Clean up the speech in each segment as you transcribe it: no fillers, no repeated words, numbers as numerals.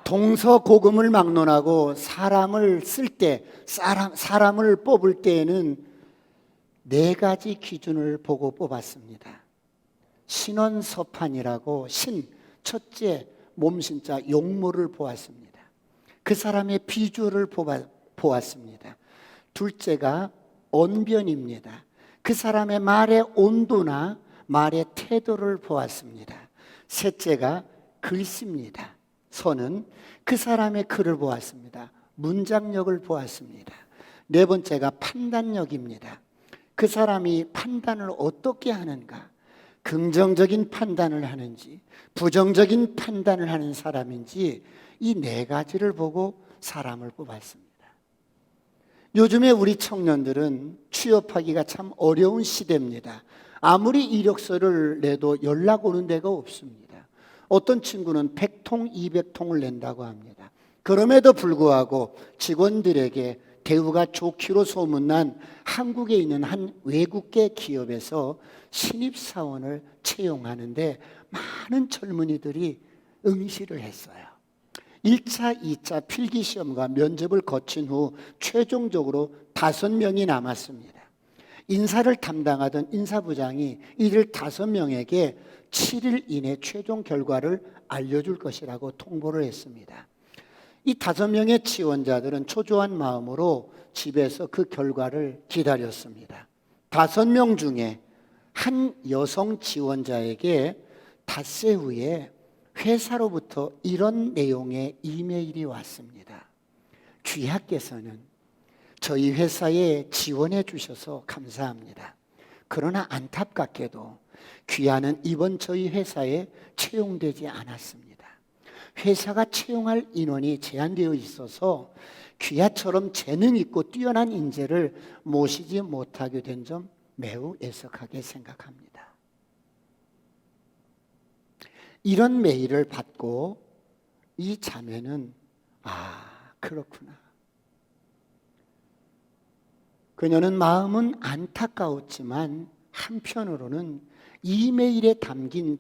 동서고금을 막론하고 사람을 쓸 때, 사람을 뽑을 때에는 네 가지 기준을 보고 뽑았습니다. 신원서판이라고 첫째 몸신자 용모를 보았습니다. 그 사람의 비주얼을 보았습니다. 둘째가 언변입니다. 그 사람의 말의 온도나 말의 태도를 보았습니다. 셋째가 글씨입니다. 서는 그 사람의 글을 보았습니다. 문장력을 보았습니다. 네 번째가 판단력입니다. 그 사람이 판단을 어떻게 하는가, 긍정적인 판단을 하는지 부정적인 판단을 하는 사람인지 이 네 가지를 보고 사람을 뽑았습니다. 요즘에 우리 청년들은 취업하기가 참 어려운 시대입니다. 아무리 이력서를 내도 연락 오는 데가 없습니다. 어떤 친구는 100통, 200통을 낸다고 합니다. 그럼에도 불구하고 직원들에게 대우가 좋기로 소문난 한국에 있는 한 외국계 기업에서 신입사원을 채용하는데 많은 젊은이들이 응시를 했어요. 1차, 2차 필기시험과 면접을 거친 후 최종적으로 5명이 남았습니다. 인사를 담당하던 인사부장이 이들 5명에게 7일 이내 최종 결과를 알려줄 것이라고 통보를 했습니다. 이 5명의 지원자들은 초조한 마음으로 집에서 그 결과를 기다렸습니다. 5명 중에 한 여성 지원자에게 닷새 후에 회사로부터 이런 내용의 이메일이 왔습니다. 귀하께서는 저희 회사에 지원해 주셔서 감사합니다. 그러나 안타깝게도 귀하는 이번 저희 회사에 채용되지 않았습니다. 회사가 채용할 인원이 제한되어 있어서 귀하처럼 재능 있고 뛰어난 인재를 모시지 못하게 된 점 매우 애석하게 생각합니다. 이런 메일을 받고 이 자매는 그렇구나. 그녀는 마음은 안타까웠지만 한편으로는 이메일에 담긴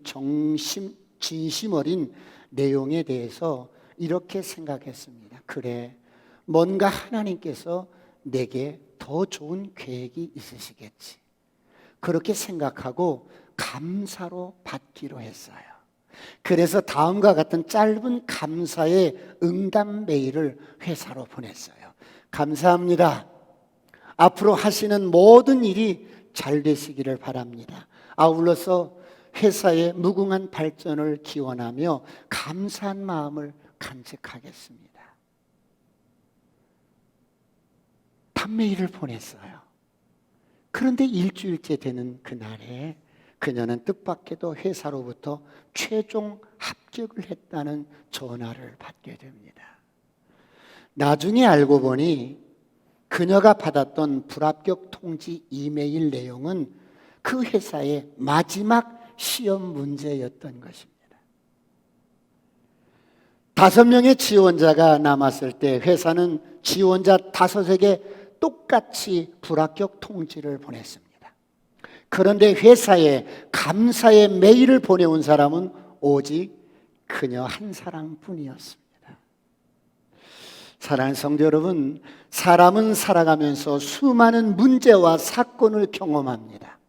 진심 어린 내용에 대해서 이렇게 생각했습니다. 그래, 뭔가 하나님께서 내게 더 좋은 계획이 있으시겠지. 그렇게 생각하고 감사로 받기로 했어요. 그래서 다음과 같은 짧은 감사의 응답 메일을 회사로 보냈어요. 감사합니다. 앞으로 하시는 모든 일이 잘 되시기를 바랍니다. 아울러서 회사의 무궁한 발전을 기원하며 감사한 마음을 간직하겠습니다. 판메일을 보냈어요. 그런데 일주일째 되는 그날에 그녀는 뜻밖에도 회사로부터 최종 합격을 했다는 전화를 받게 됩니다. 나중에 알고 보니 그녀가 받았던 불합격 통지 이메일 내용은 그 회사의 마지막 시험 문제였던 것입니다. 5명의 지원자가 남았을 때 회사는 지원자 5에게 똑같이 불합격 통지를 보냈습니다. 그런데 회사에 감사의 메일을 보내온 사람은 오직 그녀 한 사람뿐이었습니다. 사랑하는 성도 여러분, 사람은 살아가면서 수많은 문제와 사건을 경험합니다.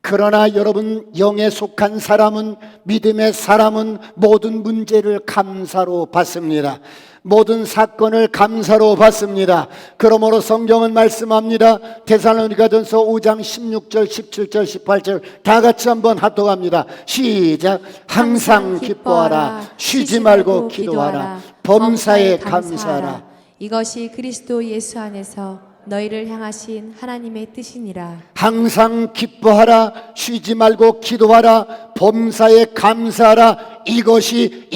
그러나 여러분, 영에 속한 사람은, 믿음의 사람은 모든 문제를 감사로 받습니다. 모든 사건을 감사로 받습니다. 그러므로 성경은 말씀합니다. 데살로니가전서 5장 16절, 17절, 18절 다 같이 한번 합독합니다. 시작. 항상 기뻐하라. 쉬지 말고 기도하라. 범사에 감사하라. 이것이 그리스도 예수 안에서 너희를 향하신 하나님의 뜻이니라. 항상 기뻐하라. 쉬지 말고 기도하라. 범사에 감사하라. 이것이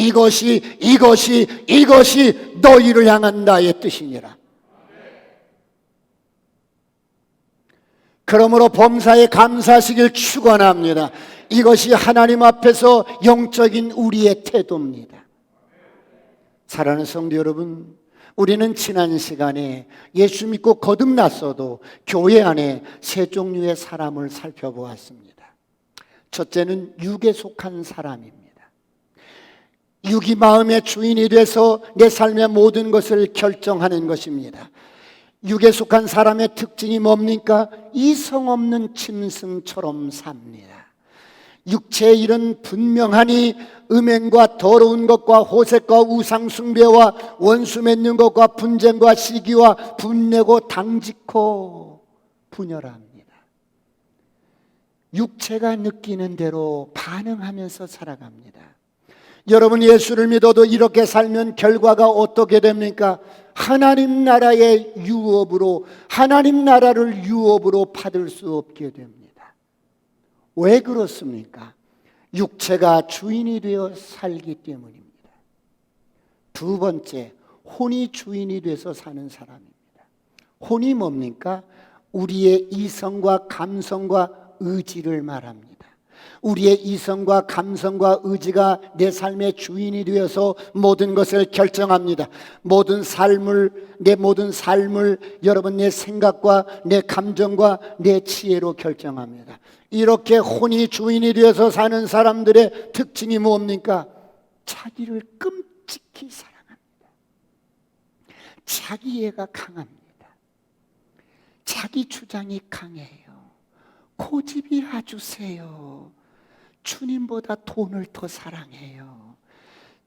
너희를 향한 나의 뜻이니라. 그러므로 범사에 감사하시길 축원합니다. 이것이 하나님 앞에서 영적인 우리의 태도입니다. 사랑하는 성도 여러분, 우리는 지난 시간에 예수 믿고 거듭났어도 교회 안에 세 종류의 사람을 살펴보았습니다. 첫째는 육에 속한 사람입니다. 육이 마음의 주인이 돼서 내 삶의 모든 것을 결정하는 것입니다. 육에 속한 사람의 특징이 뭡니까? 이성 없는 짐승처럼 삽니다. 육체의 일은 분명하니 음행과 더러운 것과 호색과 우상숭배와 원수 맺는 것과 분쟁과 시기와 분내고 당직코 분열합니다. 육체가 느끼는 대로 반응하면서 살아갑니다. 여러분, 예수를 믿어도 이렇게 살면 결과가 어떻게 됩니까? 하나님 나라의 유업으로, 하나님 나라를 유업으로 받을 수 없게 됩니다. 왜 그렇습니까? 육체가 주인이 되어 살기 때문입니다. 두 번째, 혼이 주인이 돼서 사는 사람입니다. 혼이 뭡니까? 우리의 이성과 감성과 의지를 말합니다. 우리의 이성과 감성과 의지가 내 삶의 주인이 되어서 모든 것을 결정합니다. 내 모든 삶을 여러분 내 생각과 내 감정과 내 지혜로 결정합니다. 이렇게 혼이 주인이 되어서 사는 사람들의 특징이 뭡니까? 자기를 끔찍히 사랑합니다. 자기애가 강합니다. 자기 주장이 강해요. 고집이 아주 세요. 주님보다 돈을 더 사랑해요.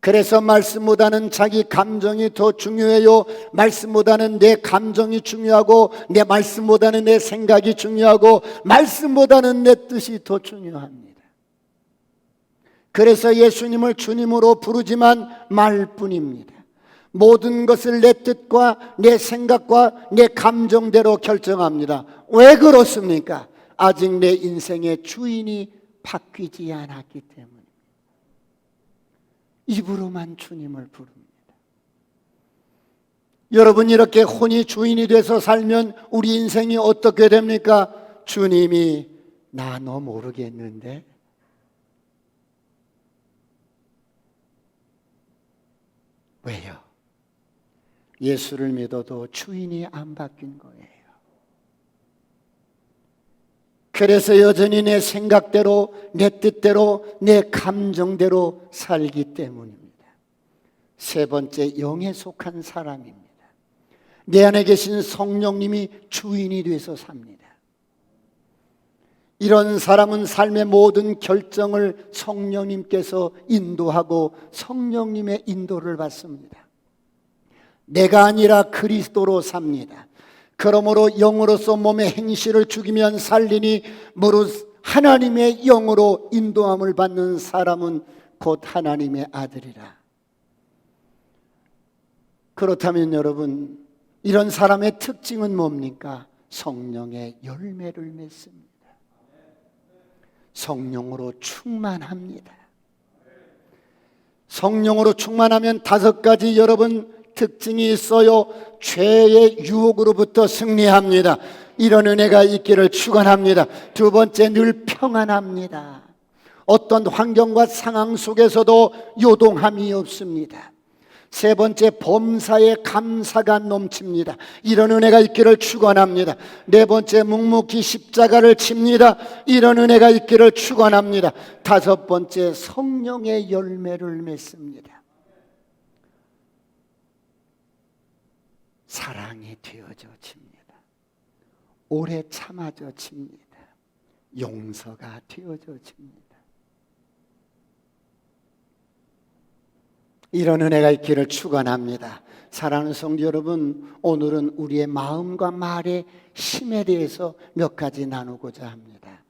그래서 말씀보다는 자기 감정이 더 중요해요. 말씀보다는 내 감정이 중요하고, 내 말씀보다는 내 생각이 중요하고, 말씀보다는 내 뜻이 더 중요합니다. 그래서 예수님을 주님으로 부르지만 말뿐입니다. 모든 것을 내 뜻과 내 생각과 내 감정대로 결정합니다. 왜 그렇습니까? 아직 내 인생의 주인이 바뀌지 않았기 때문입니다. 입으로만 주님을 부릅니다. 여러분, 이렇게 혼이 주인이 돼서 살면 우리 인생이 어떻게 됩니까? 주님이 나 너 모르겠는데? 왜요? 예수를 믿어도 주인이 안 바뀐 거예요. 그래서 여전히 내 생각대로, 내 뜻대로, 내 감정대로 살기 때문입니다. 세 번째, 영에 속한 사람입니다. 내 안에 계신 성령님이 주인이 돼서 삽니다. 이런 사람은 삶의 모든 결정을 성령님께서 인도하고 성령님의 인도를 받습니다. 내가 아니라 그리스도로 삽니다. 그러므로 영으로서 몸의 행실을 죽이면 살리니 무릇 하나님의 영으로 인도함을 받는 사람은 곧 하나님의 아들이라. 그렇다면 여러분, 이런 사람의 특징은 뭡니까? 성령의 열매를 맺습니다. 성령으로 충만합니다. 성령으로 충만하면 다섯 가지 여러분 특징이 있어요. 죄의 유혹으로부터 승리합니다. 이런 은혜가 있기를 축원합니다. 두 번째, 늘 평안합니다. 어떤 환경과 상황 속에서도 요동함이 없습니다. 세 번째, 범사에 감사가 넘칩니다. 이런 은혜가 있기를 축원합니다. 네 번째, 묵묵히 십자가를 칩니다. 이런 은혜가 있기를 축원합니다. 다섯 번째, 성령의 열매를 맺습니다. 사랑이 되어져 칩니다. 오래 참아져 칩니다. 용서가 되어져 칩니다. 이런 은혜가 있기를 축원합니다. 사랑하는 성도 여러분, 오늘은 우리의 마음과 말의 힘에 대해서 몇 가지 나누고자 합니다.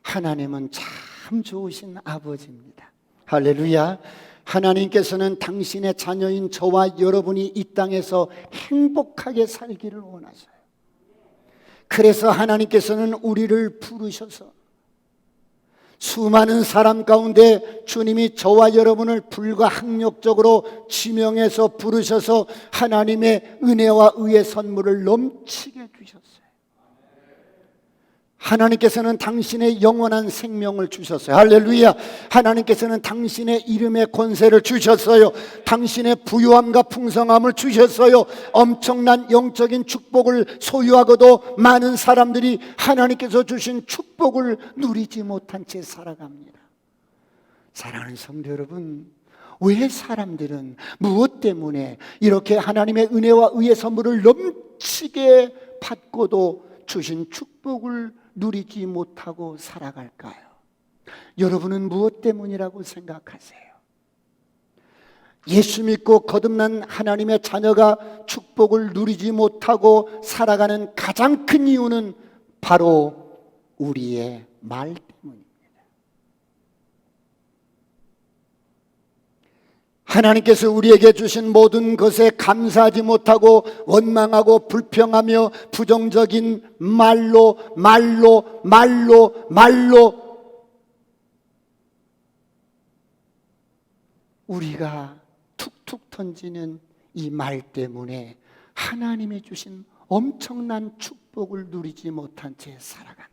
하나님은 참 좋으신 아버지입니다. 할렐루야. 하나님께서는 당신의 자녀인 저와 여러분이 이 땅에서 행복하게 살기를 원하셔요. 그래서 하나님께서는 우리를 부르셔서 수많은 사람 가운데 주님이 저와 여러분을 불가항력적으로 지명해서 부르셔서 하나님의 은혜와 의의 선물을 넘치게 주셨어요. 하나님께서는 당신의 영원한 생명을 주셨어요. 할렐루야. 하나님께서는 당신의 이름의 권세를 주셨어요. 당신의 부유함과 풍성함을 주셨어요. 엄청난 영적인 축복을 소유하고도 많은 사람들이 하나님께서 주신 축복을 누리지 못한 채 살아갑니다. 사랑하는 성도 여러분, 왜 사람들은 무엇 때문에 이렇게 하나님의 은혜와 의의 선물을 넘치게 받고도 주신 축복을 누리지 못하고 살아갈까요? 여러분은 무엇 때문이라고 생각하세요? 예수 믿고 거듭난 하나님의 자녀가 축복을 누리지 못하고 살아가는 가장 큰 이유는 바로 우리의 말 때문입니다. 하나님께서 우리에게 주신 모든 것에 감사하지 못하고 원망하고 불평하며 부정적인 말로 우리가 툭툭 던지는 이 말 때문에 하나님이 주신 엄청난 축복을 누리지 못한 채 살아갑니다.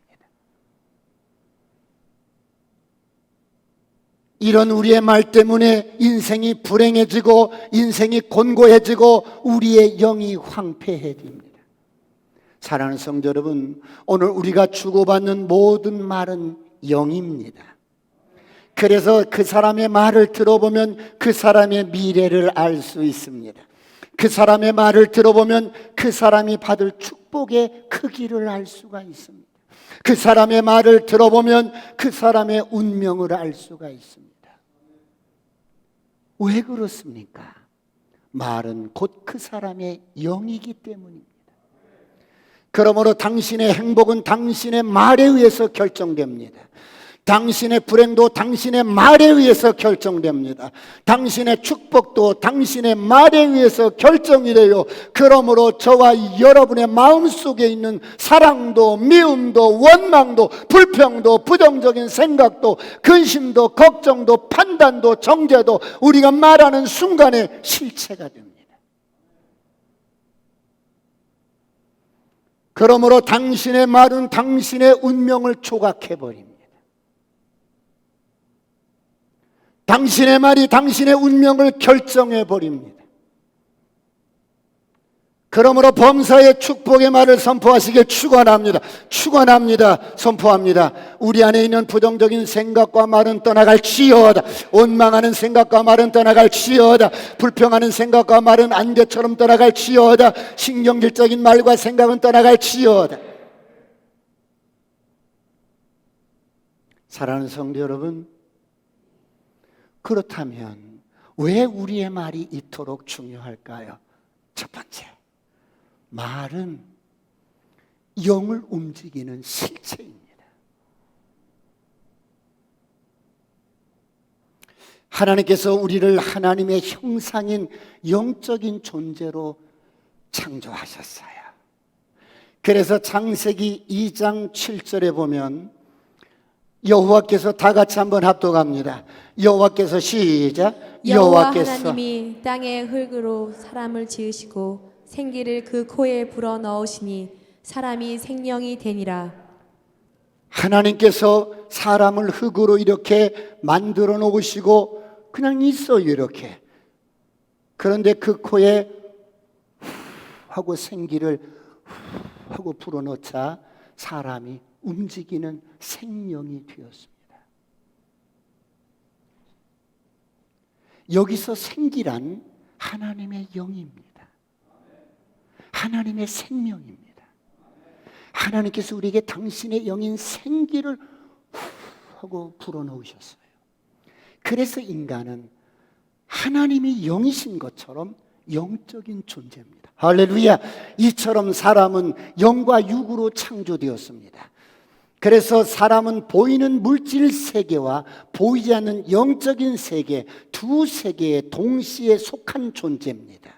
이런 우리의 말 때문에 인생이 불행해지고 인생이 곤고해지고 우리의 영이 황폐해집니다. 사랑하는 성도 여러분, 오늘 우리가 주고받는 모든 말은 영입니다. 그래서 그 사람의 말을 들어보면 그 사람의 미래를 알 수 있습니다. 그 사람의 말을 들어보면 그 사람이 받을 축복의 크기를 알 수가 있습니다. 그 사람의 말을 들어보면 그 사람의 운명을 알 수가 있습니다. 왜 그렇습니까? 말은 곧 그 사람의 영이기 때문입니다. 그러므로 당신의 행복은 당신의 말에 의해서 결정됩니다. 당신의 불행도 당신의 말에 의해서 결정됩니다. 당신의 축복도 당신의 말에 의해서 결정이 돼요. 그러므로 저와 여러분의 마음속에 있는 사랑도 미움도 원망도 불평도 부정적인 생각도 근심도 걱정도 판단도 정죄도 우리가 말하는 순간에 실체가 됩니다. 그러므로 당신의 말은 당신의 운명을 조각해버립니다. 당신의 말이 당신의 운명을 결정해버립니다. 그러므로 범사의 축복의 말을 선포하시길 축원합니다. 축원합니다. 선포합니다. 우리 안에 있는 부정적인 생각과 말은 떠나갈지어다. 원망하는 생각과 말은 떠나갈지어다. 불평하는 생각과 말은 안개처럼 떠나갈지어다. 신경질적인 말과 생각은 떠나갈지어다. 사랑하는 성도 여러분, 그렇다면 왜 우리의 말이 이토록 중요할까요? 첫 번째, 말은 영을 움직이는 실체입니다. 하나님께서 우리를 하나님의 형상인 영적인 존재로 창조하셨어요. 그래서 창세기 2장 7절에 보면 여호와께서 다 같이 한번 합독합니다. 여호와께서 시작. 여호와 하나님이 땅의 흙으로 사람을 지으시고 생기를 그 코에 불어 넣으시니 사람이 생명이 되니라. 하나님께서 사람을 흙으로 이렇게 만들어 놓으시고 그냥 있어요, 이렇게. 그런데 그 코에 하고 생기를 하고 불어넣자 사람이 움직이는 생명이 되었습니다. 여기서 생기란 하나님의 영입니다. 하나님의 생명입니다. 하나님께서 우리에게 당신의 영인 생기를 하고 불어넣으셨어요. 그래서 인간은 하나님이 영이신 것처럼 영적인 존재입니다. 할렐루야. 이처럼 사람은 영과 육으로 창조되었습니다. 그래서 사람은 보이는 물질 세계와 보이지 않는 영적인 세계, 두 세계에 동시에 속한 존재입니다.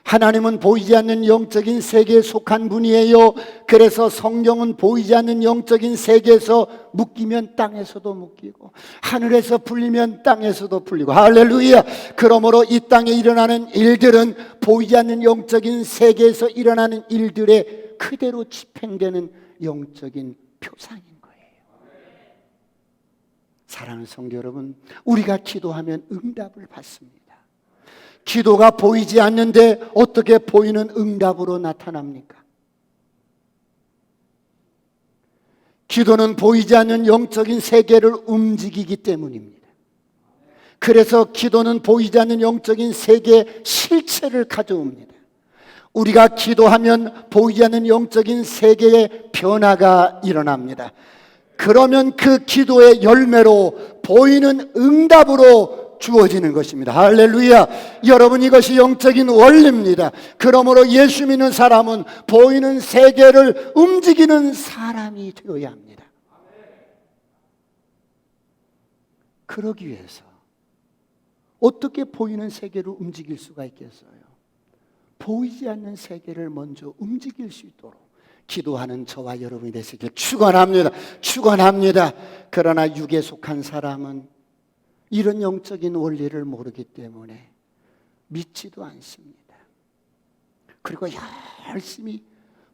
하나님은 보이지 않는 영적인 세계에 속한 분이에요. 그래서 성경은 보이지 않는 영적인 세계에서 묶이면 땅에서도 묶이고 하늘에서 풀리면 땅에서도 풀리고, 할렐루야. 그러므로 이 땅에 일어나는 일들은 보이지 않는 영적인 세계에서 일어나는 일들에 그대로 집행되는 영적인 표상인 거예요. 사랑하는 성도 여러분, 우리가 기도하면 응답을 받습니다. 기도가 보이지 않는데 어떻게 보이는 응답으로 나타납니까? 기도는 보이지 않는 영적인 세계를 움직이기 때문입니다. 그래서 기도는 보이지 않는 영적인 세계의 실체를 가져옵니다. 우리가 기도하면 보이지 않는 영적인 세계의 변화가 일어납니다. 그러면 그 기도의 열매로 보이는 응답으로 주어지는 것입니다. 할렐루야. 여러분, 이것이 영적인 원리입니다. 그러므로 예수 믿는 사람은 보이는 세계를 움직이는 사람이 되어야 합니다. 그러기 위해서 어떻게 보이는 세계를 움직일 수가 있겠어요? 보이지 않는 세계를 먼저 움직일 수 있도록 기도하는 저와 여러분이 되시길 축원합니다. 축원합니다. 그러나 육에 속한 사람은 이런 영적인 원리를 모르기 때문에 믿지도 않습니다. 그리고 열심히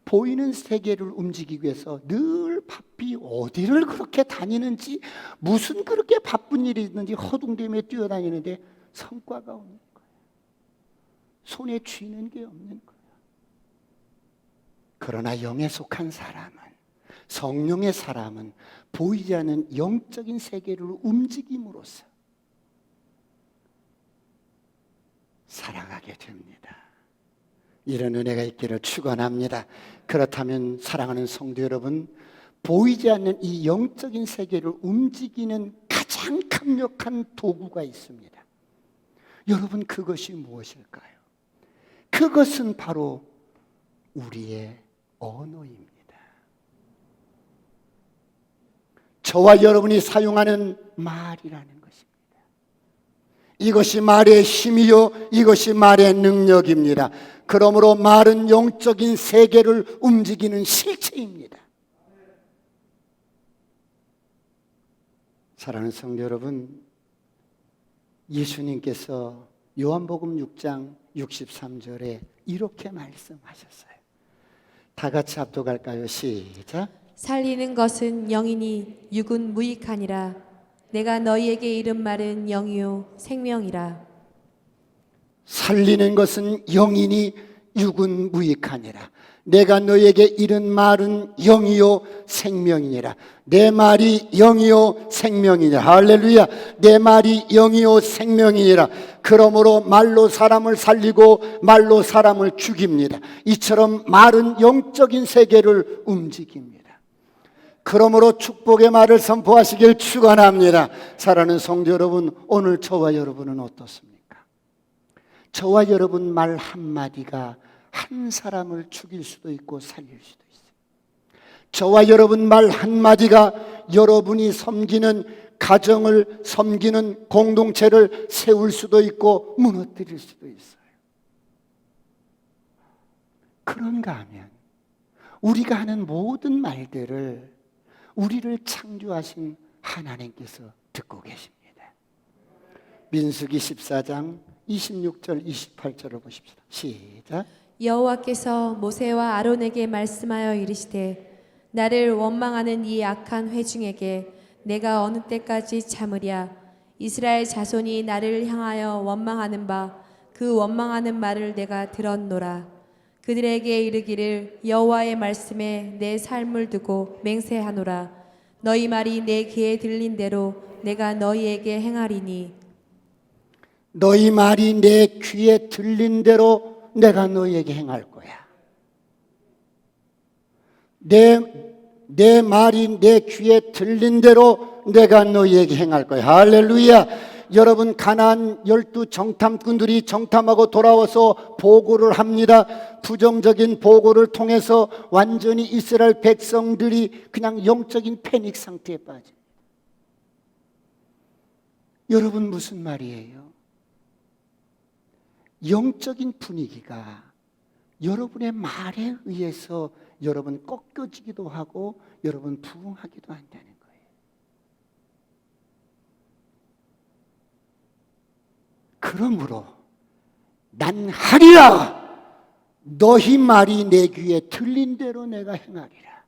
보이는 세계를 움직이기 위해서 늘 바삐 어디를 그렇게 다니는지, 무슨 그렇게 바쁜 일이 있는지 허둥대며 뛰어다니는데 성과가 없는 거예요. 손에 쥐는 게 없는 거예요. 그러나 영에 속한 사람은, 성령의 사람은 보이지 않는 영적인 세계를 움직임으로써 살아가게 됩니다. 이런 은혜가 있기를 축원합니다. 그렇다면 사랑하는 성도 여러분, 보이지 않는 이 영적인 세계를 움직이는 가장 강력한 도구가 있습니다. 여러분, 그것이 무엇일까요? 그것은 바로 우리의 언어입니다. 저와 여러분이 사용하는 말이라는 것입니다. 이것이 말의 힘이요, 이것이 말의 능력입니다. 그러므로 말은 영적인 세계를 움직이는 실체입니다. 사랑하는 성도 여러분, 예수님께서 요한복음 6장 63절에 이렇게 말씀하셨어요. 다 같이 합독할까요? 시작. 살리는 것은 영이니 육은 무익하니라. 내가 너희에게 이른 말은 영이요 생명이라. 살리는 것은 영이니 육은 무익하니라. 내가 너에게 이른 말은 영이요 생명이니라. 내 말이 영이요 생명이니라. 할렐루야. 내 말이 영이요 생명이니라. 그러므로 말로 사람을 살리고 말로 사람을 죽입니다. 이처럼 말은 영적인 세계를 움직입니다. 그러므로 축복의 말을 선포하시길 축원합니다. 사랑하는 성도 여러분, 오늘 저와 여러분은 어떻습니까? 저와 여러분 말 한마디가 한 사람을 죽일 수도 있고 살릴 수도 있어요. 저와 여러분 말 한마디가 여러분이 섬기는 가정을, 섬기는 공동체를 세울 수도 있고 무너뜨릴 수도 있어요. 그런가 하면 우리가 하는 모든 말들을 우리를 창조하신 하나님께서 듣고 계십니다. 민수기 14장 26절 28절을 보십시다. 시작. 여호와께서 모세와 아론에게 말씀하여 이르시되 나를 원망하는 이 악한 회중에게 내가 어느 때까지 참으랴. 이스라엘 자손이 나를 향하여 원망하는 바 그 원망하는 말을 내가 들었노라. 그들에게 이르기를 여호와의 말씀에 내 삶을 두고 맹세하노라. 너희 말이 내 귀에 들린 대로 내가 너희에게 행하리니. 너희 말이 내 귀에 들린 대로 내가 너희에게 행할 거야. 내 말이 내 귀에 들린 대로 내가 너희에게 행할 거야. 할렐루야. 여러분, 가나안 12 정탐꾼들이 정탐하고 돌아와서 보고를 합니다. 부정적인 보고를 통해서 완전히 이스라엘 백성들이 그냥 영적인 패닉 상태에 빠집니다. 여러분, 무슨 말이에요? 영적인 분위기가 여러분의 말에 의해서 여러분 꺾여지기도 하고 여러분 부응하기도 한다는 거예요. 그러므로 난 하리라. 너희 말이 내 귀에 들린 대로 내가 행하리라.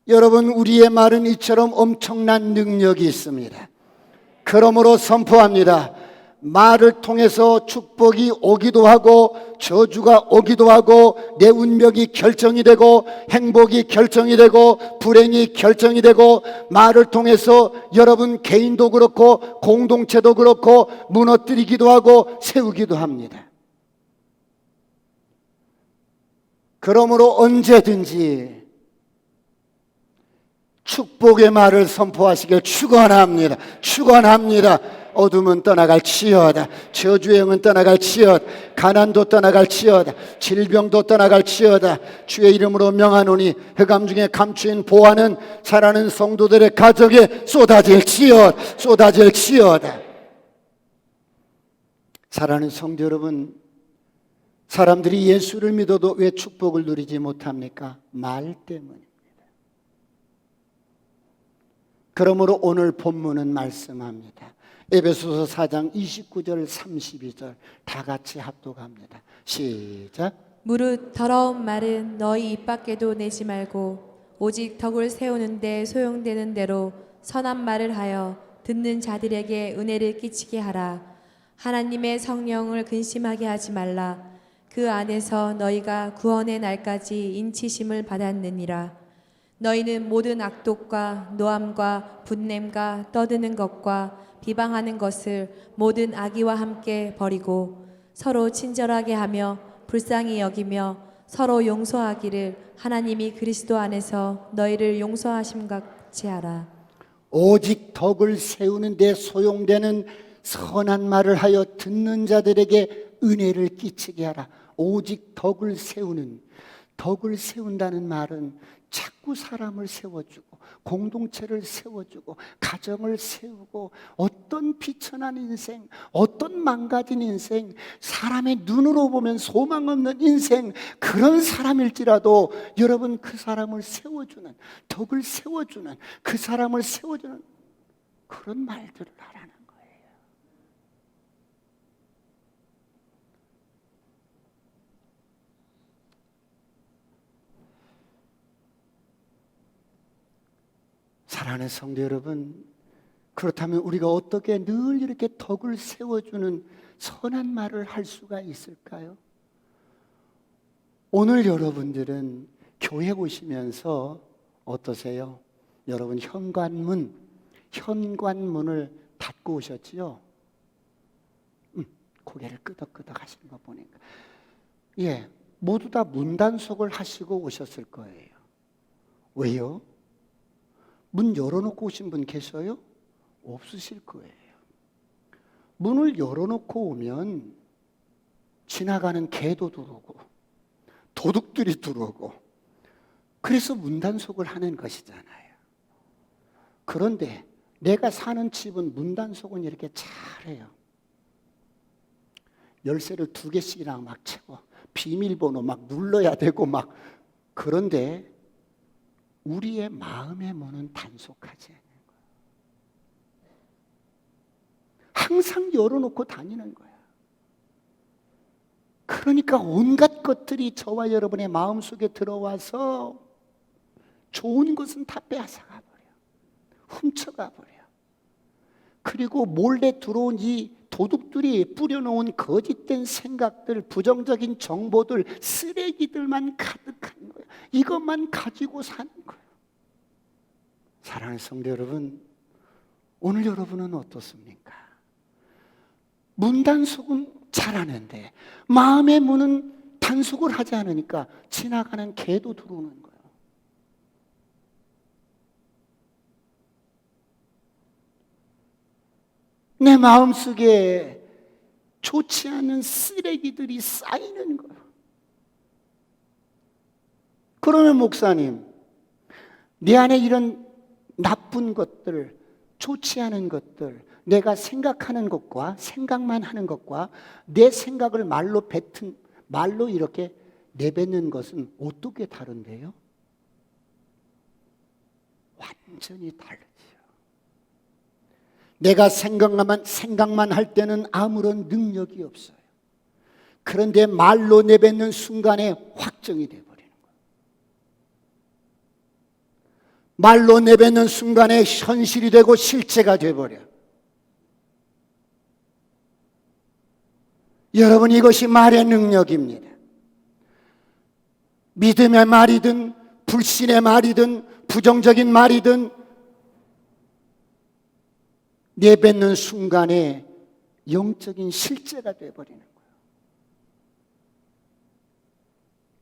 여러분, 우리의 말은 이처럼 엄청난 능력이 있습니다. 그러므로 선포합니다. 말을 통해서 축복이 오기도 하고 저주가 오기도 하고 내 운명이 결정이 되고 행복이 결정이 되고 불행이 결정이 되고 말을 통해서 여러분 개인도 그렇고 공동체도 그렇고 무너뜨리기도 하고 세우기도 합니다. 그러므로 언제든지 축복의 말을 선포하시길 축원합니다. 축원합니다. 어둠은 떠나갈지어다. 저주의 영은 떠나갈지어다. 가난도 떠나갈지어다. 질병도 떠나갈지어다. 주의 이름으로 명하노니 흑암 중에 감추인 보화는 살아나는 성도들의 가정에 쏟아질지어다. 사랑하는 성도 여러분, 사람들이 예수를 믿어도 왜 축복을 누리지 못합니까? 말 때문입니다. 그러므로 오늘 본문은 말씀합니다. 에베소서 4장 29절 32절 다 같이 합독합니다. 시작. 무릇 더러운 말은 너희 입 밖에도 내지 말고 오직 덕을 세우는 데 소용되는 대로 선한 말을 하여 듣는 자들에게 은혜를 끼치게 하라. 하나님의 성령을 근심하게 하지 말라. 그 안에서 너희가 구원의 날까지 인치심을 받았느니라. 너희는 모든 악독과 노함과 분냄과 떠드는 것과 비방하는 것을 모든 악의와 함께 버리고 서로 친절하게 하며 불쌍히 여기며 서로 용서하기를 하나님이 그리스도 안에서 너희를 용서하심 같이 하라. 오직 덕을 세우는 데 소용되는 선한 말을 하여 듣는 자들에게 은혜를 끼치게 하라. 오직 덕을 세운다는 말은 자꾸 사람을 세워주고 공동체를 세워주고 가정을 세우고 어떤 비천한 인생, 어떤 망가진 인생, 사람의 눈으로 보면 소망 없는 인생, 그런 사람일지라도 여러분 그 사람을 세워주는, 덕을 세워주는, 그 사람을 세워주는 그런 말들을 하라는 거예요. 사랑하는 성도 여러분, 그렇다면 우리가 어떻게 늘 이렇게 덕을 세워주는 선한 말을 할 수가 있을까요? 오늘 여러분들은 교회 오시면서 어떠세요? 여러분 현관문을 닫고 오셨지요? 고개를 끄덕끄덕 하시는 거 보니까 모두 다 문단속을 하시고 오셨을 거예요. 왜요? 문 열어놓고 오신 분 계셔요? 없으실 거예요. 문을 열어놓고 오면 지나가는 개도 들어오고 도둑들이 들어오고 그래서 문단속을 하는 것이잖아요. 그런데 내가 사는 집은 문단속은 이렇게 잘해요. 열쇠를 2개씩이나 막 채워 비밀번호 막 눌러야 되고 막. 그런데 우리의 마음의 문은 단속하지 않는 거야. 항상 열어놓고 다니는 거야. 그러니까 온갖 것들이 저와 여러분의 마음속에 들어와서 좋은 것은 다 빼앗아가 버려. 훔쳐가 버려. 그리고 몰래 들어온 이 도둑들이 뿌려놓은 거짓된 생각들, 부정적인 정보들, 쓰레기들만 가득한 거예요. 이것만 가지고 사는 거예요. 사랑하는 성도 여러분, 오늘 여러분은 어떻습니까? 문단속은 잘하는데 마음의 문은 단속을 하지 않으니까 지나가는 개도 들어오는 거예요. 내 마음속에 좋지 않은 쓰레기들이 쌓이는 거예요. 그러면 목사님, 내 안에 이런 나쁜 것들, 좋지 않은 것들, 내가 생각하는 것과 생각만 하는 것과 내 생각을 말로 이렇게 내뱉는 것은 어떻게 다른데요? 완전히 다르죠. 내가 생각만 할 때는 아무런 능력이 없어요. 그런데 말로 내뱉는 순간에 확정이 돼버리는 거예요. 말로 내뱉는 순간에 현실이 되고 실체가 돼버려요. 여러분, 이것이 말의 능력입니다. 믿음의 말이든 불신의 말이든 부정적인 말이든 내뱉는 순간에 영적인 실제가 되어버리는 거예요.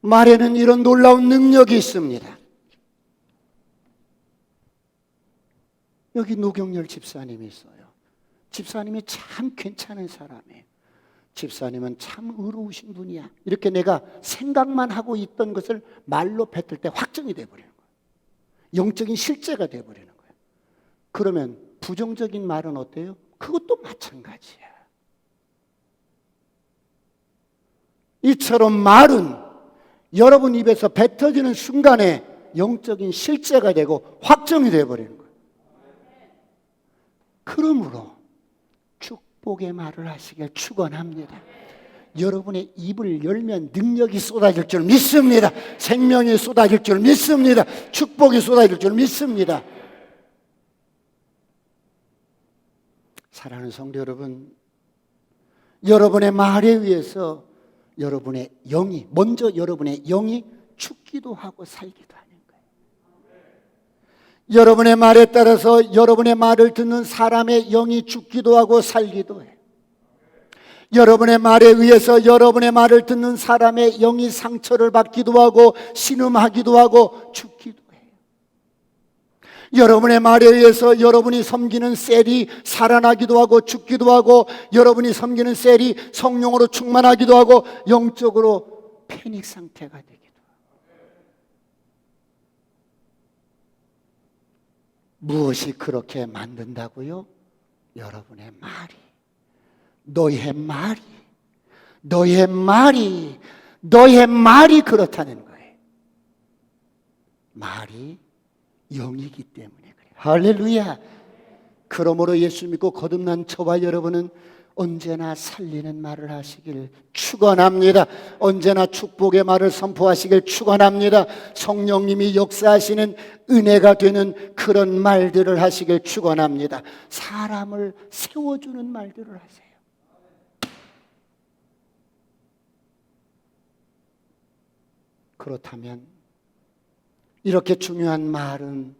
말에는 이런 놀라운 능력이 있습니다. 여기 노경열 집사님이 있어요. 집사님이 참 괜찮은 사람이에요. 집사님은 참 의로우신 분이야. 이렇게 내가 생각만 하고 있던 것을 말로 뱉을 때 확정이 되어버리는 거예요. 영적인 실제가 되어버리는 거예요. 그러면 부정적인 말은 어때요? 그것도 마찬가지야. 이처럼 말은 여러분 입에서 뱉어지는 순간에 영적인 실제가 되고 확정이 되어버리는 거예요. 그러므로 축복의 말을 하시길 축원합니다. 여러분의 입을 열면 능력이 쏟아질 줄 믿습니다. 생명이 쏟아질 줄 믿습니다. 축복이 쏟아질 줄 믿습니다. 사랑하는 성도 여러분, 여러분의 말에 의해서 여러분의 영이, 먼저 여러분의 영이 죽기도 하고 살기도 하는 거예요. 여러분의 말에 따라서 여러분의 말을 듣는 사람의 영이 죽기도 하고 살기도 해요. 여러분의 말에 의해서 여러분의 말을 듣는 사람의 영이 상처를 받기도 하고 신음하기도 하고 죽기도 해요. 여러분의 말에 의해서 여러분이 섬기는 셀이 살아나기도 하고 죽기도 하고, 여러분이 섬기는 셀이 성령으로 충만하기도 하고 영적으로 패닉 상태가 되기도 하고. 무엇이 그렇게 만든다고요? 여러분의 말이, 너의 말이 그렇다는 거예요. 말이 영이기 때문에 그래요. 할렐루야. 그러므로 예수 믿고 거듭난 저와 여러분은 언제나 살리는 말을 하시길 축원합니다. 언제나 축복의 말을 선포하시길 축원합니다. 성령님이 역사하시는 은혜가 되는 그런 말들을 하시길 축원합니다. 사람을 세워주는 말들을 하세요. 그렇다면 이렇게 중요한 말은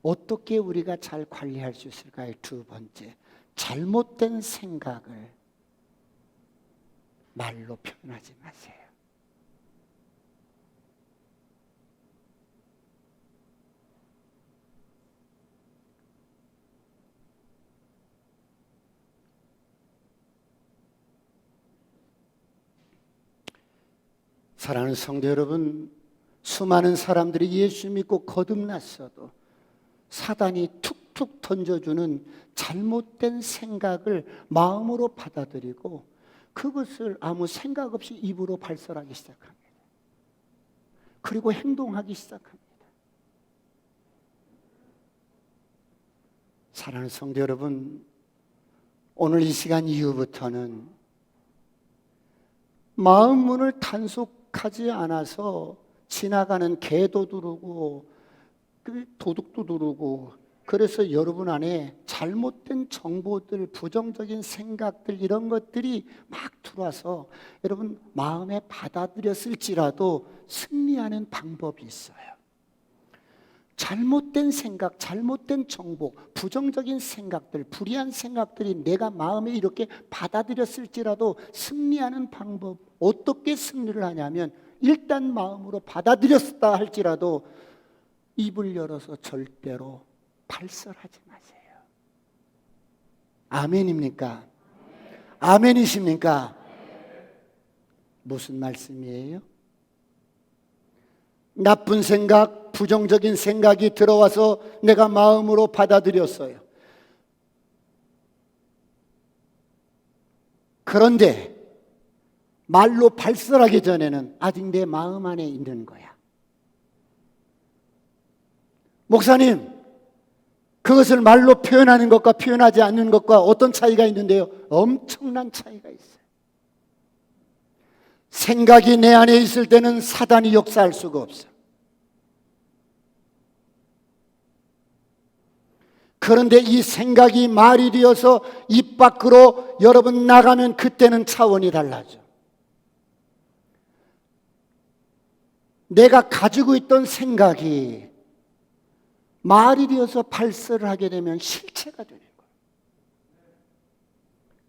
어떻게 우리가 잘 관리할 수 있을까요? 두 번째, 잘못된 생각을 말로 표현하지 마세요. 사랑하는 성도 여러분, 수많은 사람들이 예수 믿고 거듭났어도 사단이 툭툭 던져주는 잘못된 생각을 마음으로 받아들이고 그것을 아무 생각 없이 입으로 발설하기 시작합니다. 그리고 행동하기 시작합니다. 사랑하는 성도 여러분, 오늘 이 시간 이후부터는 마음 문을 단속하지 않아서 지나가는 개도 두르고 도둑도 두르고, 그래서 여러분 안에 잘못된 정보들, 부정적인 생각들, 이런 것들이 막 들어와서 여러분 마음에 받아들였을지라도 승리하는 방법이 있어요. 잘못된 생각, 잘못된 정보, 부정적인 생각들, 불의한 생각들이 내가 마음에 이렇게 받아들였을지라도 승리하는 방법, 어떻게 승리를 하냐면 일단 마음으로 받아들였다 할지라도 입을 열어서 절대로 발설하지 마세요. 아멘입니까? 아멘이십니까? 무슨 말씀이에요? 나쁜 생각, 부정적인 생각이 들어와서 내가 마음으로 받아들였어요. 그런데 말로 발설하기 전에는 아직 내 마음 안에 있는 거야. 목사님, 그것을 말로 표현하는 것과 표현하지 않는 것과 어떤 차이가 있는데요? 엄청난 차이가 있어요. 생각이 내 안에 있을 때는 사단이 역사할 수가 없어요. 그런데 이 생각이 말이 되어서 입 밖으로 여러분 나가면 그때는 차원이 달라져. 내가 가지고 있던 생각이 말이 되어서 발설을 하게 되면 실체가 되는 거예요.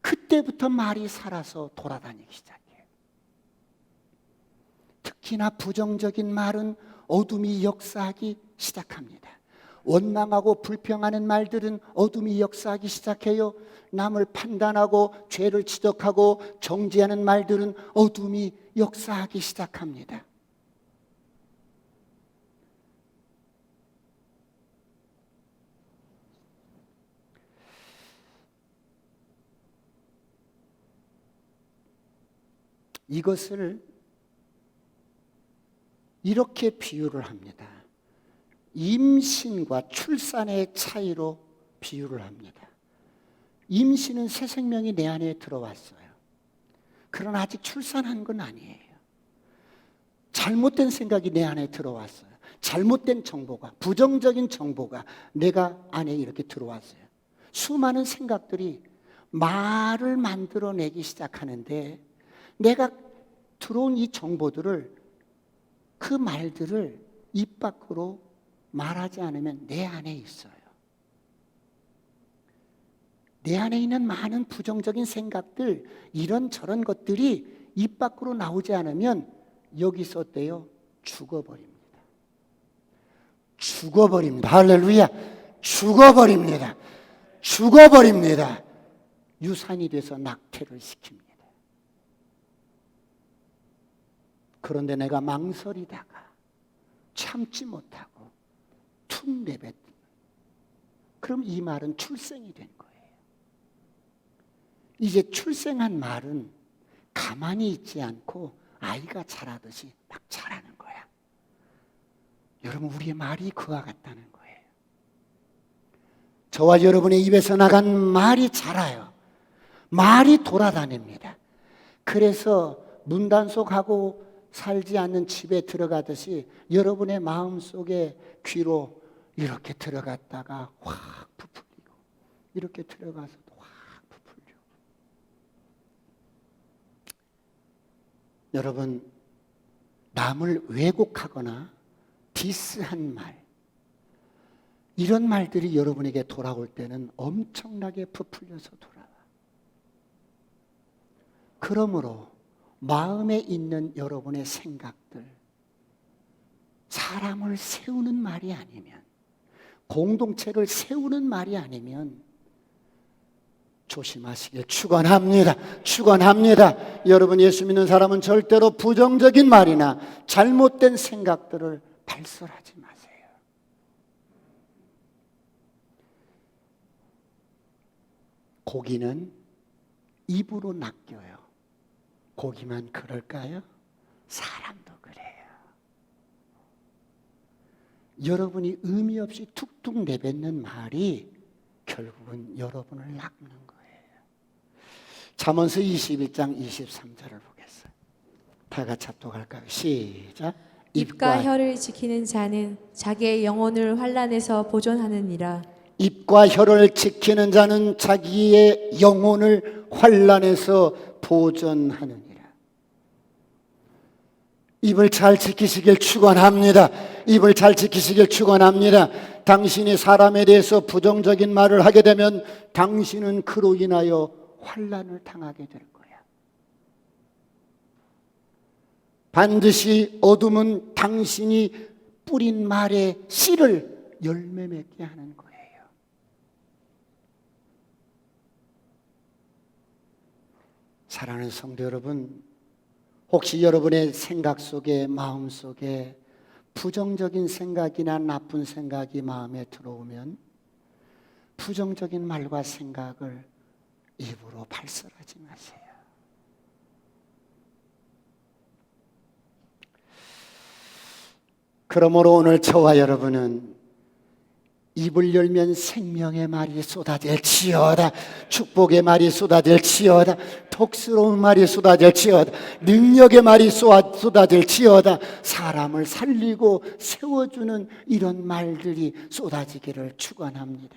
그때부터 말이 살아서 돌아다니기 시작해요. 특히나 부정적인 말은 어둠이 역사하기 시작합니다. 원망하고 불평하는 말들은 어둠이 역사하기 시작해요. 남을 판단하고 죄를 지적하고 정죄하는 말들은 어둠이 역사하기 시작합니다. 이것을 이렇게 비유를 합니다. 임신과 출산의 차이로 비유를 합니다. 임신은 새 생명이 내 안에 들어왔어요. 그러나 아직 출산한 건 아니에요. 잘못된 생각이 내 안에 들어왔어요. 잘못된 정보가, 부정적인 정보가 내가 안에 이렇게 들어왔어요. 수많은 생각들이 말을 만들어내기 시작하는데 내가 들어온 이 정보들을, 그 말들을 입 밖으로 말하지 않으면 내 안에 있어요. 내 안에 있는 많은 부정적인 생각들, 이런저런 것들이 입 밖으로 나오지 않으면 여기서 어때요? 죽어버립니다. 죽어버립니다. 할렐루야. 죽어버립니다. 죽어버립니다. 유산이 돼서 낙태를 시킵니다. 그런데 내가 망설이다가 참지 못하고 툭 내뱉, 그럼 이 말은 출생이 된 거예요. 이제 출생한 말은 가만히 있지 않고 아이가 자라듯이 막 자라는 거야. 여러분, 우리의 말이 그와 같다는 거예요. 저와 여러분의 입에서 나간 말이 자라요. 말이 돌아다닙니다. 그래서 문단속하고 살지 않는 집에 들어가듯이 여러분의 마음속에 귀로 이렇게 들어갔다가 확 부풀리고, 이렇게 들어가서 확 부풀리고. 여러분, 남을 왜곡하거나 디스한 말, 이런 말들이 여러분에게 돌아올 때는 엄청나게 부풀려서 돌아와. 그러므로 마음에 있는 여러분의 생각들, 사람을 세우는 말이 아니면, 공동체를 세우는 말이 아니면 조심하시길 축원합니다. 축원합니다. 여러분, 예수 믿는 사람은 절대로 부정적인 말이나 잘못된 생각들을 발설하지 마세요. 고기는 입으로 낚여요. 고기만 그럴까요? 사람도 그래요. 여러분이 의미 없이 툭툭 내뱉는 말이 결국은 여러분을 낚는 거예요. 잠언서 21장 23절을 보겠어요. 다 같이 합독할까요? 시작. 입과 혀를 지키는 자는 자기의 영혼을 환난에서 보존하느니라. 입과 혀를 지키는 자는 자기의 영혼을 환난에서 보존하느니라. 입을 잘 지키시길 축원합니다. 입을 잘 지키시길 축원합니다. 당신이 사람에 대해서 부정적인 말을 하게 되면 당신은 그로 인하여 환난을 당하게 될 거야. 반드시 어둠은 당신이 뿌린 말의 씨를 열매 맺게 하는 거예요. 사랑하는 성도 여러분, 혹시 여러분의 생각 속에, 마음 속에 부정적인 생각이나 나쁜 생각이 마음에 들어오면 부정적인 말과 생각을 입으로 발설하지 마세요. 그러므로 오늘 저와 여러분은 입을 열면 생명의 말이 쏟아질지어다, 축복의 말이 쏟아질지어다, 독스러운 말이 쏟아질지어다, 능력의 말이 쏟아질지어다, 사람을 살리고 세워주는 이런 말들이 쏟아지기를 축원합니다.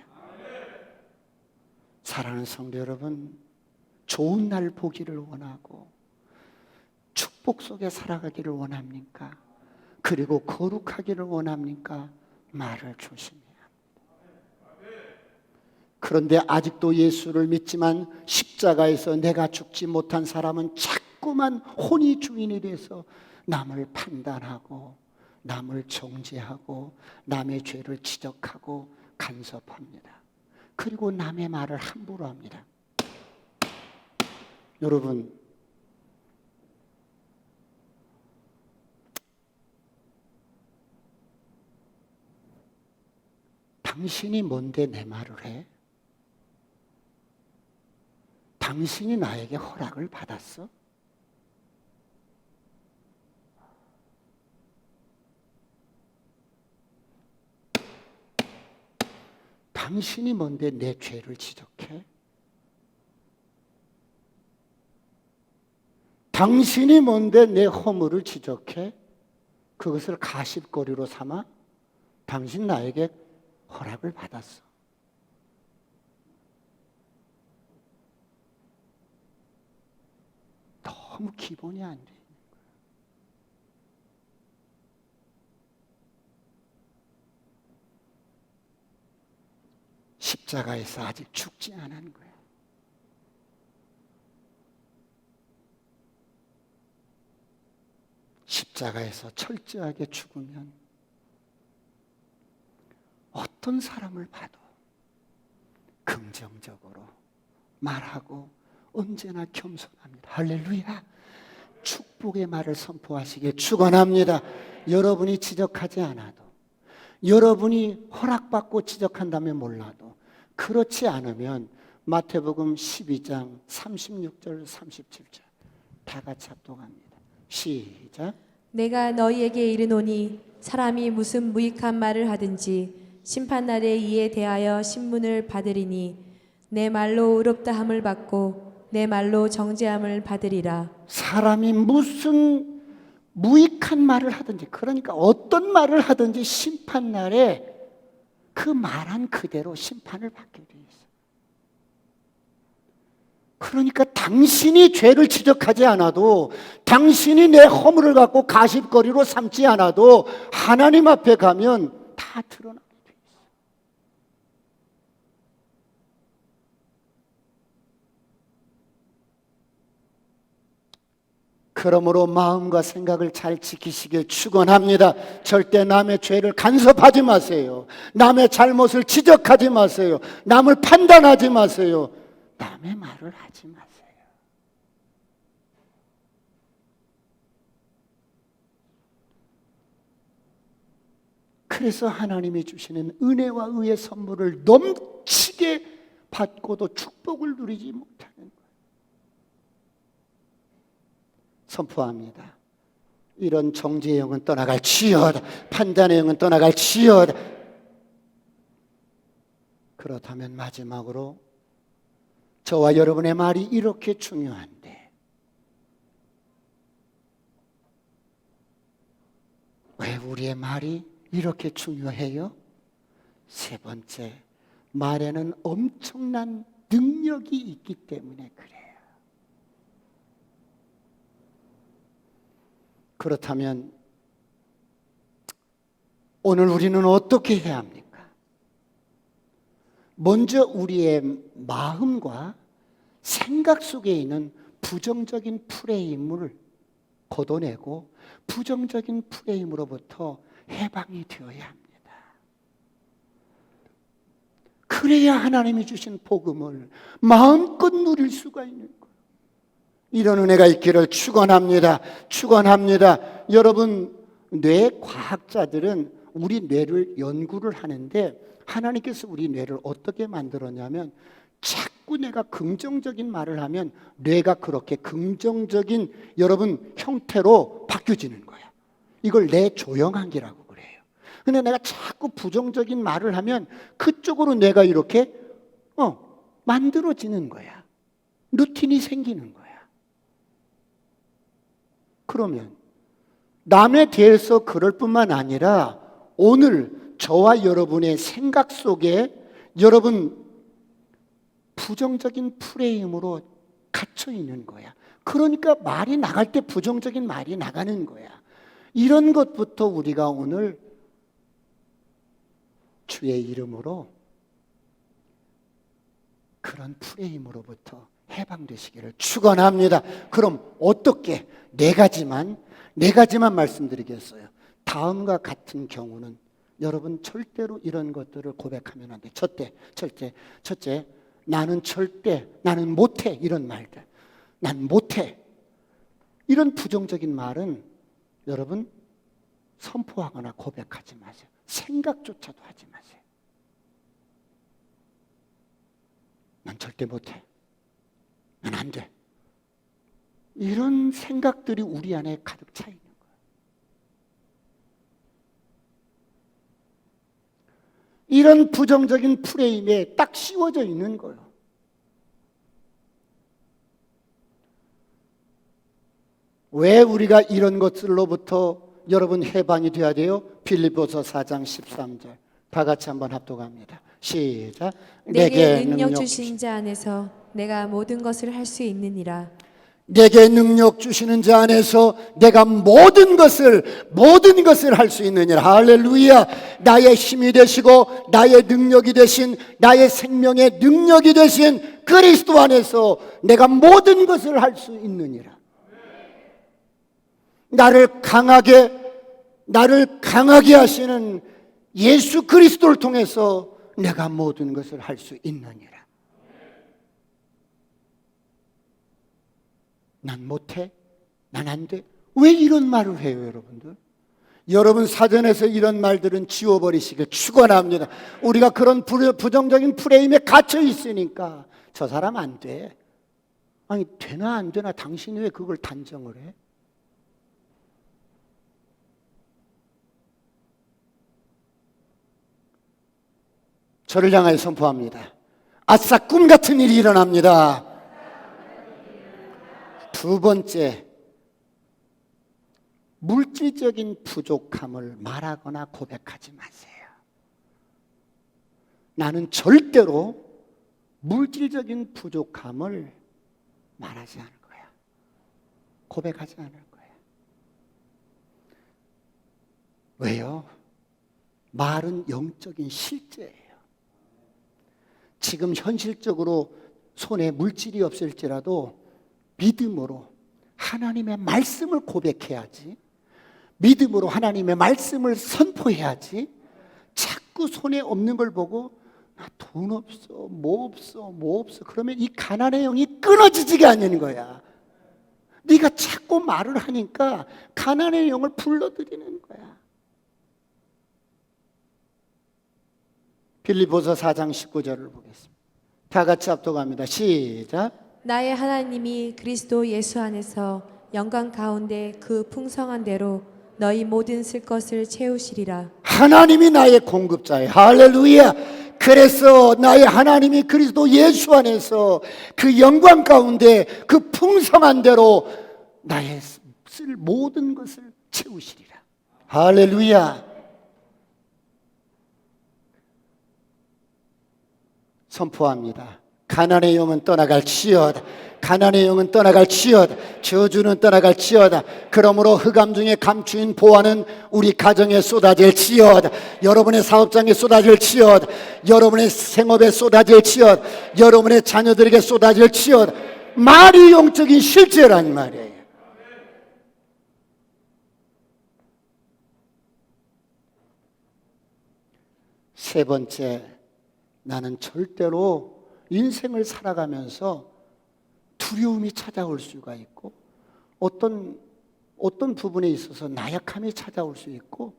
사랑하는 성도 여러분, 좋은 날 보기를 원하고 축복 속에 살아가기를 원합니까? 그리고 거룩하기를 원합니까? 말을 조심해야 합니다. 그런데 아직도 예수를 믿지만 십자가에서 내가 죽지 못한 사람은 자꾸만 혼이 주인이 돼서 남을 판단하고 남을 정죄하고 남의 죄를 지적하고 간섭합니다. 그리고 남의 말을 함부로 합니다. 여러분, 당신이 뭔데 내 말을 해? 당신이 나에게 허락을 받았어? 당신이 뭔데 내 죄를 지적해? 당신이 뭔데 내 허물을 지적해? 그것을 가십거리로 삼아? 당신 나에게 허락을 받았어. 너무 기본이 안 돼. 십자가에서 아직 죽지 않은 거예요. 십자가에서 철저하게 죽으면 어떤 사람을 봐도 긍정적으로 말하고 언제나 겸손합니다. 할렐루야. 축복의 말을 선포하시길 축원합니다. 여러분이 지적하지 않아도, 여러분이 허락받고 지적한다면 몰라도, 그렇지 않으면 마태복음 12장 36절 37절 다 같이 합독합니다. 시작. 내가 너희에게 이르노니 사람이 무슨 무익한 말을 하든지 심판날에 이에 대하여 신문을 받으리니 내 말로 의롭다함을 받고 내 말로 정죄함을 받으리라. 사람이 무슨 무익한 말을 하든지, 그러니까 어떤 말을 하든지 심판날에 그 말한 그대로 심판을 받게 돼 있어요. 그러니까 당신이 죄를 지적하지 않아도, 당신이 내 허물을 갖고 가십거리로 삼지 않아도 하나님 앞에 가면 다 드러나게 돼 있어요. 그러므로 마음과 생각을 잘 지키시길 축원합니다. 절대 남의 죄를 간섭하지 마세요. 남의 잘못을 지적하지 마세요. 남을 판단하지 마세요. 남의 말을 하지 마세요. 그래서 하나님이 주시는 은혜와 의의 선물을 넘치게 받고도 축복을 누리지 못하는 거예요. 선포합니다. 이런 정죄의 영은 떠나갈지어다. 판단의 영은 떠나갈지어다. 그렇다면 마지막으로 저와 여러분의 말이 이렇게 중요한데 왜 우리의 말이 이렇게 중요해요? 세 번째, 말에는 엄청난 능력이 있기 때문에 그래요. 그렇다면 오늘 우리는 어떻게 해야 합니까? 먼저 우리의 마음과 생각 속에 있는 부정적인 프레임을 걷어내고 부정적인 프레임으로부터 해방이 되어야 합니다. 그래야 하나님이 주신 복음을 마음껏 누릴 수가 있는 거예요. 이런 은혜가 있기를 축원합니다. 축원합니다. 여러분, 뇌과학자들은 우리 뇌를 연구를 하는데 하나님께서 우리 뇌를 어떻게 만들었냐면 자꾸 내가 긍정적인 말을 하면 뇌가 그렇게 긍정적인 여러분 형태로 바뀌어지는 거야. 이걸 뇌 조영하기라고 그래요. 근데 내가 자꾸 부정적인 말을 하면 그쪽으로 뇌가 이렇게 만들어지는 거야. 루틴이 생기는 거야. 그러면 남에 대해서 그럴 뿐만 아니라 오늘 저와 여러분의 생각 속에 여러분 부정적인 프레임으로 갇혀 있는 거야. 그러니까 말이 나갈 때 부정적인 말이 나가는 거야. 이런 것부터 우리가 오늘 주의 이름으로 그런 프레임으로부터 해방되시기를 축원합니다. 그럼 어떻게? 네 가지만 말씀드리겠어요. 다음과 같은 경우는 여러분 절대로 이런 것들을 고백하면 안 돼. 첫째, 나는 못해. 이런 말들. 난 못해. 이런 부정적인 말은 여러분 선포하거나 고백하지 마세요. 생각조차도 하지 마세요. 난 절대 못해. 난 안 돼. 이런 생각들이 우리 안에 가득 차 있는 거예요. 이런 부정적인 프레임에 딱 씌워져 있는 거예요. 왜 우리가 이런 것들로부터 여러분 해방이 되어야 돼요? 빌립보서 4장 13절 다 같이 한번 합독합니다. 시작. 내게 능력 주신 자 안에서 내가 모든 것을 할 수 있느니라. 내게 능력 주시는 자 안에서 내가 모든 것을 할 수 있느니라. 할렐루야. 나의 힘이 되시고 나의 능력이 되신, 나의 생명의 능력이 되신 그리스도 안에서 내가 모든 것을 할 수 있느니라. 나를 강하게 하시는 예수 그리스도를 통해서 내가 모든 것을 할 수 있느니라. 난 못해? 난 안 돼? 왜 이런 말을 해요, 여러분들? 여러분 사전에서 이런 말들은 지워버리시길 축원합니다. 우리가 그런 부정적인 프레임에 갇혀 있으니까 저 사람 안 돼. 아니 되나 안 되나 당신이 왜 그걸 단정을 해? 저를 향하여 선포합니다. 아싸, 꿈 같은 일이 일어납니다. 두 번째, 물질적인 부족함을 말하거나 고백하지 마세요. 나는 절대로 물질적인 부족함을 말하지 않을 거야. 고백하지 않을 거야. 왜요? 말은 영적인 실제예요. 지금 현실적으로 손에 물질이 없을지라도 믿음으로 하나님의 말씀을 고백해야지. 믿음으로 하나님의 말씀을 선포해야지. 자꾸 손에 없는 걸 보고 나 돈 없어, 뭐 없어. 그러면 이 가난의 영이 끊어지지가 않는 거야. 네가 자꾸 말을 하니까 가난의 영을 불러들이는 거야. 빌립보서 4장 19절을 보겠습니다. 다 같이 합독합니다. 시작. 나의 하나님이 그리스도 예수 안에서 영광 가운데 그 풍성한 대로 너희 모든 쓸 것을 채우시리라. 하나님이 나의 공급자예요. 할렐루야. 그래서 나의 하나님이 그리스도 예수 안에서 그 영광 가운데 그 풍성한 대로 나의 쓸 모든 것을 채우시리라. 할렐루야. 선포합니다. 가난의 영은 떠나갈지어다. 가난의 영은 떠나갈지어다. 저주는 떠나갈지어다. 그러므로 흑암 중에 감추인 보화는 우리 가정에 쏟아질지어다. 여러분의 사업장에 쏟아질지어다. 여러분의 생업에 쏟아질지어다. 여러분의 자녀들에게 쏟아질지어다. 말이 영적인 실제란 말이에요. 세 번째, 나는 절대로 인생을 살아가면서 두려움이 찾아올 수가 있고 어떤 부분에 있어서 나약함이 찾아올 수 있고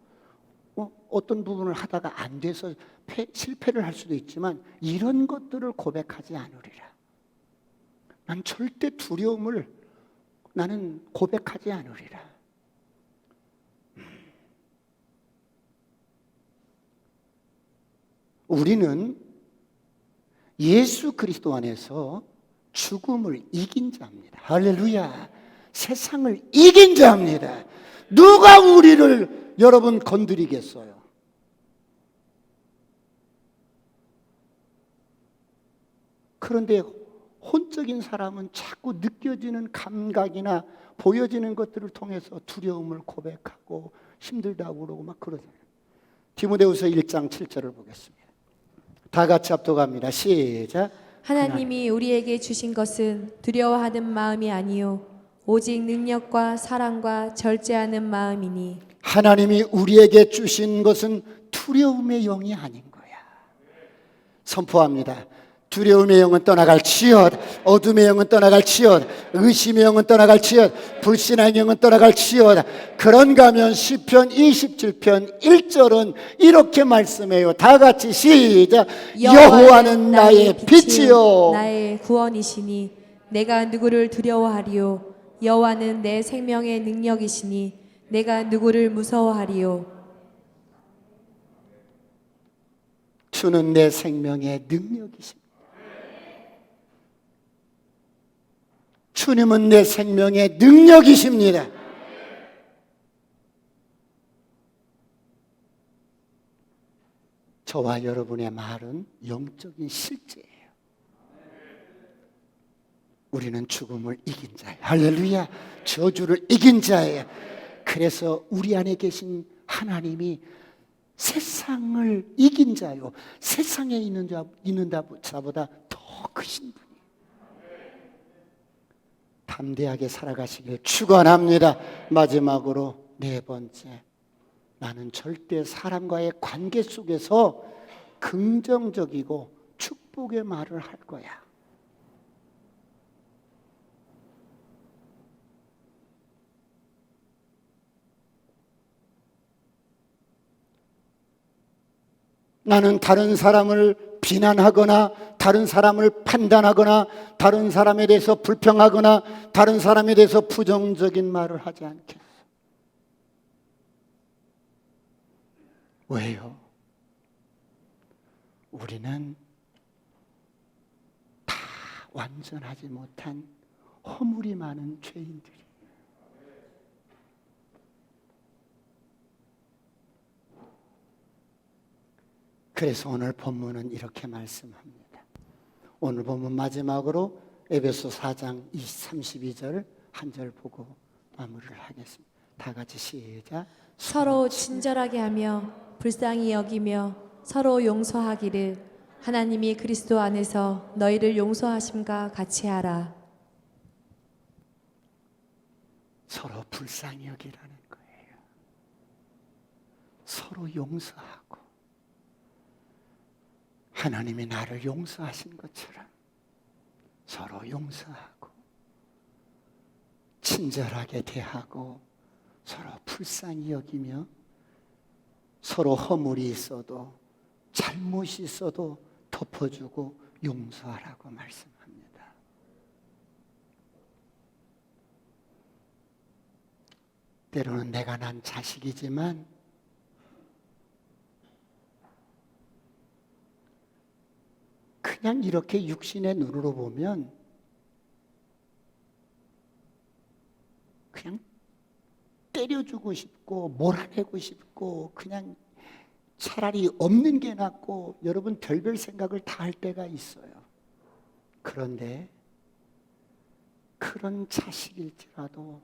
어떤 부분을 하다가 안 돼서 실패를 할 수도 있지만 이런 것들을 고백하지 않으리라. 난 절대 두려움을 나는 고백하지 않으리라. 우리는 예수 그리스도 안에서 죽음을 이긴 자입니다. 할렐루야. 세상을 이긴 자입니다. 누가 우리를 여러분 건드리겠어요? 그런데 혼적인 사람은 자꾸 느껴지는 감각이나 보여지는 것들을 통해서 두려움을 고백하고 힘들다고 그러고 막 그러잖아요. 디모데후서 1장 7절을 보겠습니다. 다 같이 합독합니다. 시작. 하나님이 우리에게 주신 것은 두려워하는 마음이 아니요 오직 능력과 사랑과 절제하는 마음이니. 하나님이 우리에게 주신 것은 두려움의 영이 아닌 거야. 선포합니다. 두려움의 영은 떠나갈지어다. 어둠의 영은 떠나갈지어다. 의심의 영은 떠나갈지어다. 불신앙의 영은 떠나갈지어다. 그런가 하면 시편 27편 1절은 이렇게 말씀해요. 다 같이 시작. 여호와는 나의 빛이요 나의 구원이시니 내가 누구를 두려워하리요. 여호와는 내 생명의 능력이시니 내가 누구를 무서워하리요. 주는 내 생명의 능력이십니다. 주님은 내 생명의 능력이십니다. 저와 여러분의 말은 영적인 실제예요. 우리는 죽음을 이긴 자예요. 할렐루야. 저주를 이긴 자예요. 그래서 우리 안에 계신 하나님이 세상을 이긴 자요, 세상에 있는 자보다 더 크신 분이에요. 담대하게 살아가시길 축원합니다. 마지막으로 네 번째, 나는 절대 사람과의 관계 속에서 긍정적이고 축복의 말을 할 거야. 나는 다른 사람을 비난하거나 다른 사람을 판단하거나 다른 사람에 대해서 불평하거나 다른 사람에 대해서 부정적인 말을 하지 않겠어. 왜요? 우리는 다 완전하지 못한 허물이 많은 죄인들이. 그래서 오늘 본문은 이렇게 말씀합니다. 오늘 본문 마지막으로 에베소 4장 32절 한 절 보고 마무리를 하겠습니다. 다 같이 시작. 서로 친절하게 하며 불쌍히 여기며 서로 용서하기를 하나님이 그리스도 안에서 너희를 용서하심과 같이 하라. 서로 불쌍히 여기라는 거예요. 서로 용서하고 하나님이 나를 용서하신 것처럼 서로 용서하고 친절하게 대하고 서로 불쌍히 여기며 서로 허물이 있어도 잘못이 있어도 덮어주고 용서하라고 말씀합니다. 때로는 내가 난 자식이지만 그냥 이렇게 육신의 눈으로 보면 그냥 때려주고 싶고 몰아내고 싶고 그냥 차라리 없는 게 낫고 여러분 별별 생각을 다 할 때가 있어요. 그런데 그런 자식일지라도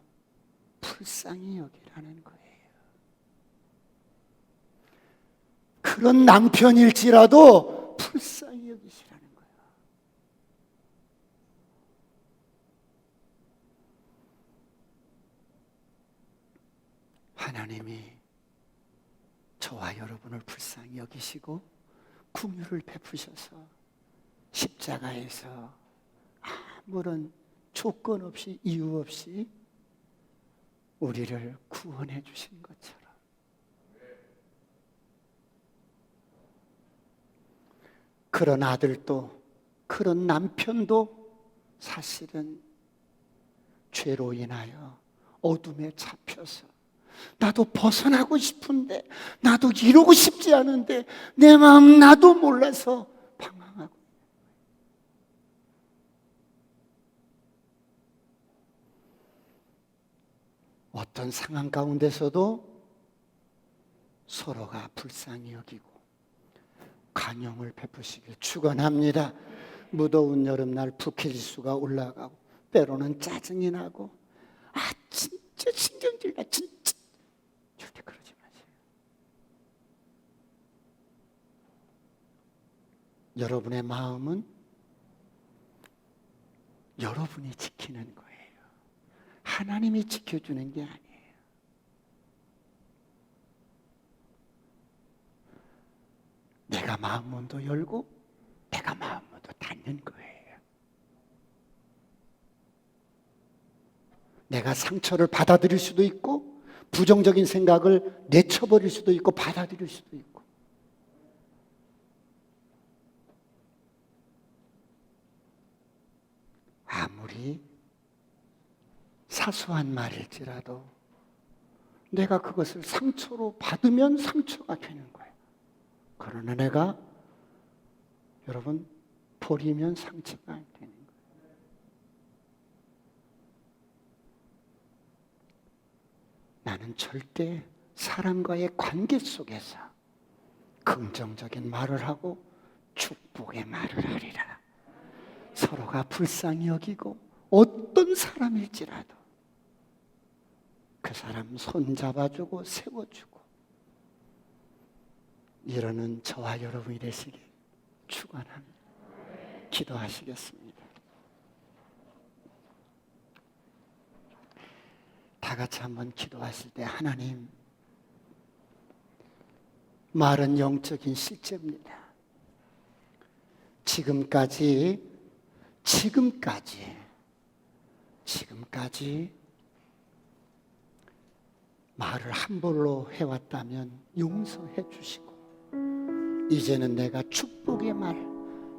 불쌍히 여기라는 거예요. 그런 남편일지라도 불쌍히 여기시라는 거예요. 하나님이 저와 여러분을 불쌍히 여기시고 긍휼을 베푸셔서 십자가에서 아무런 조건 없이 이유 없이 우리를 구원해 주신 것처럼 그런 아들도 그런 남편도 사실은 죄로 인하여 어둠에 잡혀서 나도 벗어나고 싶은데 나도 이루고 싶지 않은데 내 마음 나도 몰라서 방황하고 어떤 상황 가운데서도 서로가 불쌍히 여기고 관용을 베푸시길 축원합니다. 무더운 여름날 부캐지수가 올라가고 때로는 짜증이 나고 진짜 신경질 나 진짜. 절대 그러지 마세요. 여러분의 마음은 여러분이 지키는 거예요. 하나님이 지켜주는 게 아니에요. 내가 마음문도 열고 내가 마음문도 닫는 거예요. 내가 상처를 받아들일 수도 있고 부정적인 생각을 내쳐버릴 수도 있고 받아들일 수도 있고. 아무리 사소한 말일지라도 내가 그것을 상처로 받으면 상처가 되는 거예요. 그러나 내가 여러분 버리면 상처가 안 되는 거예요. 나는 절대 사람과의 관계 속에서 긍정적인 말을 하고 축복의 말을 하리라. 서로가 불쌍히 여기고 어떤 사람일지라도 그 사람 손 잡아주고 세워주고 이러는 저와 여러분이 되시길 축원합니다. 기도하시겠습니다. 다 같이 한번 기도하실 때 하나님, 말은 영적인 실제입니다. 지금까지 말을 함부로 해왔다면 용서해 주시고 이제는 내가 축복의 말,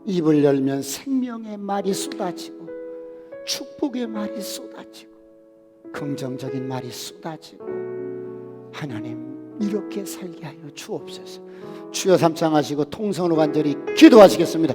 입을 열면 생명의 말이 쏟아지고 축복의 말이 쏟아지고 긍정적인 말이 쏟아지고 하나님 이렇게 살게 하여 주옵소서. 주여 삼창하시고 통성으로 간절히 기도하시겠습니다.